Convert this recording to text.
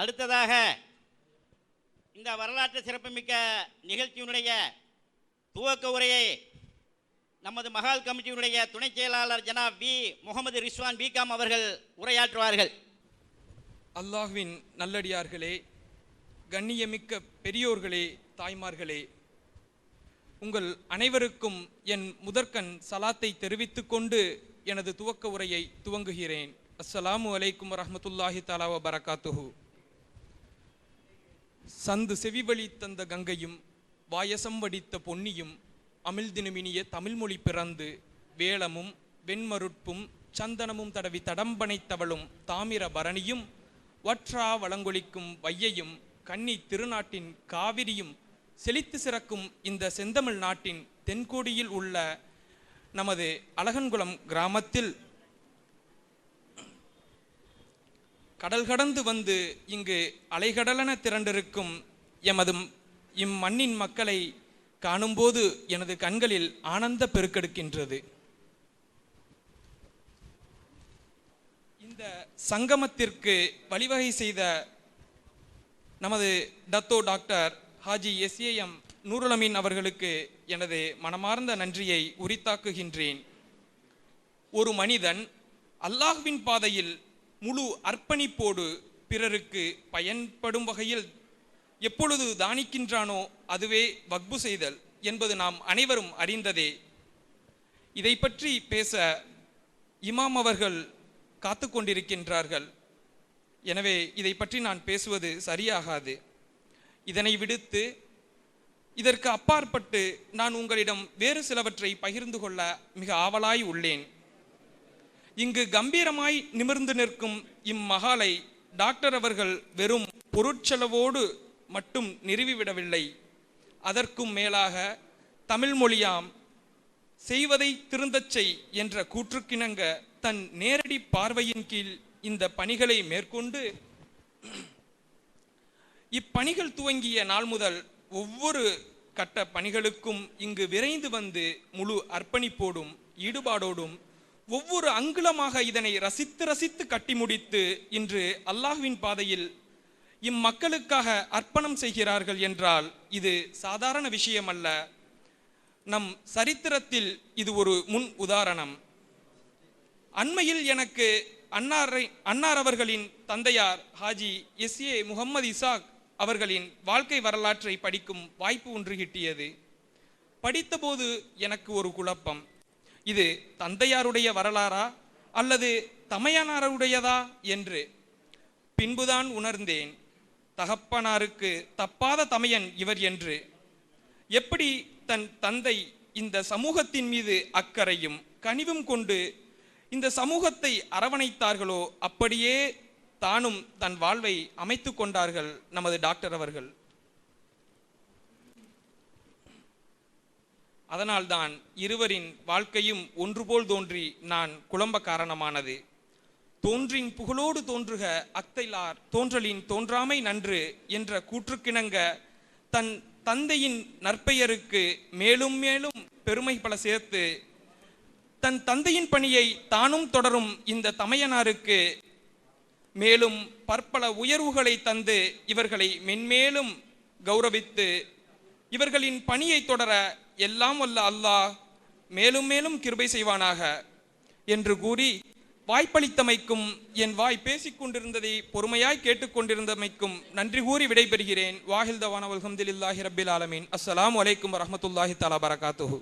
அடுத்ததாக இந்த வரலாற்று சிறப்புமிக்க நிகழ்ச்சியினுடைய துவக்க உரையை நமது மகால் கமிட்டியினுடைய துணை செயலாளர் ஜனாப் வி முகமது ரிஸ்வான் பிகாம் அவர்கள் உரையாற்றுவார்கள். அல்லாஹ்வின் நல்லடியார்களே, கண்ணியமிக்க பெரியோர்களே, தாய்மார்களே, உங்கள் அனைவருக்கும் என் முதற்கண் சலாத்தை தெரிவித்துக் கொண்டு எனது துவக்க உரையை துவங்குகிறேன். அஸ்ஸலாமு அலைக்கும் வரஹ்மத்துல்லாஹி தஆலா வ பரகாத்துஹு. சந்து செவிவழி தந்த கங்கையும் வாயசம் வடித்த பொன்னியும் அமிழ்தினுமினிய தமிழ்மொழி பிறந்து வேளமும் வெண்மருட்பும் சந்தனமும் தடவி தடம்பனைத்தவளும் தாமிர பரணியும் வற்றா வளங்கொழிக்கும் வையையும் கன்னி திருநாட்டின் காவிரியும் செழித்து சிறக்கும் இந்த செந்தமிழ் நாட்டின் தென்கோடியில் உள்ள நமது அழகன்குளம் கிராமத்தில் கடல் கடந்து வந்து இங்கு அலைகடலென திரண்டிருக்கும் எமது இம்மண்ணின் மக்களை காணும்போது எனது கண்களில் ஆனந்த பெருக்கெடுக்கின்றது. இந்த சங்கமத்திற்கு வழிவகை செய்த நமது டாக்டர் ஹாஜி எஸ்ஏஎம் நூருல் அமீன் அவர்களுக்கு எனது மனமார்ந்த நன்றியை உரித்தாக்குகின்றேன். ஒரு மனிதன் அல்லாஹ்வின் பாதையில் முழு அர்ப்பணிப்போடு பிறருக்கு பயன்படும் வகையில் எப்பொழுது தானிக்கின்றானோ அதுவே வக்பு செய்தல் என்பது நாம் அனைவரும் அறிந்ததே. இதை பற்றி பேச இமாம் அவர்கள் காத்து கொண்டிருக்கின்றார்கள். எனவே இதை பற்றி நான் பேசுவது சரியாகாது. இதனை விடுத்து இதற்கு அப்பாற்பட்டு நான் உங்களிடம் வேறு சிலவற்றை பகிர்ந்து கொள்ள மிக ஆவலாய் உள்ளேன். இங்கு கம்பீரமாய் நிமிர்ந்து நிற்கும் இம்மகாலை டாக்டர் அவர்கள் வெறும் பொருட்செலவோடு மட்டும் நிறுவிவிடவில்லை. அதற்கும் மேலாக தமிழ் மொழியாம் செய்வதை திருந்தச் செய் என்ற கூற்றுக்கிணங்க தன் நேரடி பார்வையின் கீழ் இந்த பணிகளை மேற்கொண்டு இப்பணிகள் துவங்கிய நாள் முதல் ஒவ்வொரு கட்ட பணிகளுக்கும் இங்கு விரைந்து வந்து முழு அர்ப்பணிப்போடும் ஈடுபாடோடும் ஒவ்வொரு அங்குலமாக இதனை ரசித்து கட்டி முடித்து இன்று அல்லாஹ்வின் பாதையில் இம்மக்களுக்காக அர்ப்பணம் செய்கிறார்கள் என்றால் இது சாதாரண விஷயம் அல்ல. நம் சரித்திரத்தில் இது ஒரு முன் உதாரணம். அண்மையில் எனக்கு அன்னார் அவர்களின் தந்தையார் ஹாஜி எஸ்ஏ முகமது இசாக் அவர்களின் வாழ்க்கை வரலாற்றை படிக்கும் வாய்ப்பு ஒன்று கிட்டியது. படித்தபோது எனக்கு ஒரு குழப்பம். இது தந்தையாருடைய வரலாறா அல்லது தமையனாருடையதா என்று. பின்புதான் உணர்ந்தேன், தகப்பனாருக்கு தப்பாத தமையன் இவர் என்று. எப்படி தன் தந்தை இந்த சமூகத்தின் மீது அக்கறையும் கனிவும் கொண்டு இந்த சமூகத்தை அரவணைத்தார்களோ அப்படியே தானும் தன் வாழ்வை அமைத்து கொண்டார்கள் நமது டாக்டர் அவர்கள். அதனால்தான் இருவரின் வாழ்க்கையும் ஒன்றுபோல் தோன்றி நான் குழம்ப காரணமானது. தோன்றின் புகழோடு தோன்றுக அக்தைலார் தோன்றலின் தோன்றாமை நன்று என்ற கூற்றுக்கிணங்க தன் தந்தையின் நற்பெயருக்கு மேலும் மேலும் பெருமை பல சேர்த்து தன் தந்தையின் பணியை தானும் தொடரும் இந்த தமையனாருக்கு மேலும் பற்பல உயர்வுகளை தந்து இவர்களை மென்மேலும் கௌரவித்து இவர்களின் பணியை தொடர எல்லாம் வல்ல அல்லாஹ் மேலும் மேலும் கிருபை செய்வானாக என்று கூறி வாய்ப்பளித்தமைக்கும் என் வாய் பேசிக்கொண்டிருந்ததை பொறுமையாய் கேட்டுக்கொண்டிருந்தமைக்கும் நன்றி கூறி விடைபெறுகிறேன். வாஹில் தவான அல்ஹம்துலில்லாஹி ரப்பில் ஆலமீன். அஸ்ஸலாமு அலைக்கும் வரஹ்மத்துல்லாஹி தஆலா பரகாத்துஹு.